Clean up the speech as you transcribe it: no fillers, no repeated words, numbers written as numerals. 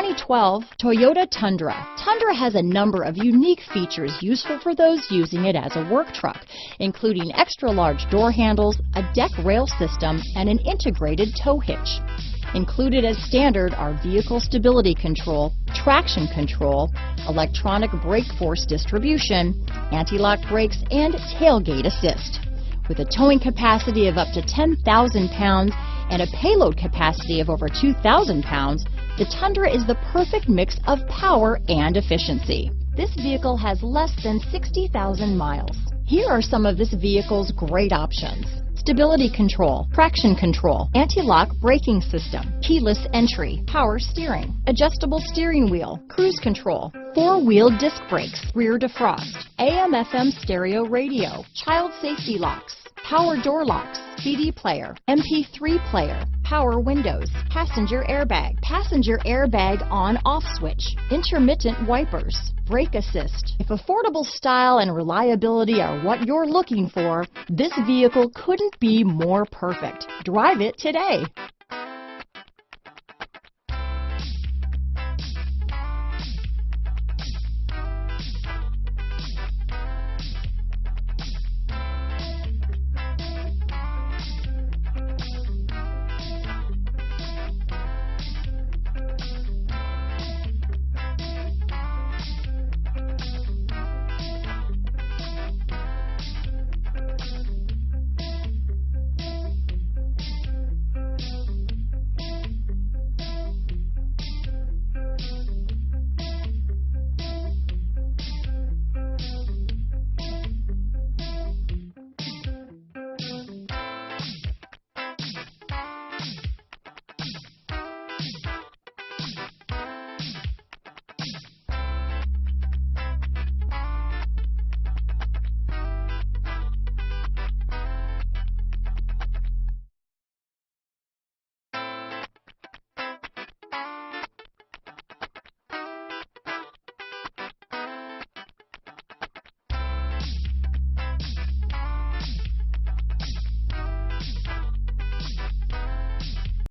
2012 Toyota Tundra. Tundra has a number of unique features useful for those using it as a work truck, including extra large door handles, a deck rail system, and an integrated tow hitch. Included as standard are vehicle stability control, traction control, electronic brake force distribution, anti-lock brakes, and tailgate assist. With a towing capacity of up to 10,000 pounds and a payload capacity of over 2,000 pounds, the Tundra is the perfect mix of power and efficiency. This vehicle has less than 60,000 miles. Here are some of this vehicle's great options: stability control, traction control, anti-lock braking system, keyless entry, power steering, adjustable steering wheel, cruise control, four-wheel disc brakes, rear defrost, AM/FM stereo radio, child safety locks, power door locks, CD player, MP3 player, power windows, passenger airbag on/off switch, intermittent wipers, brake assist. If affordable style and reliability are what you're looking for, this vehicle couldn't be more perfect. Drive it today.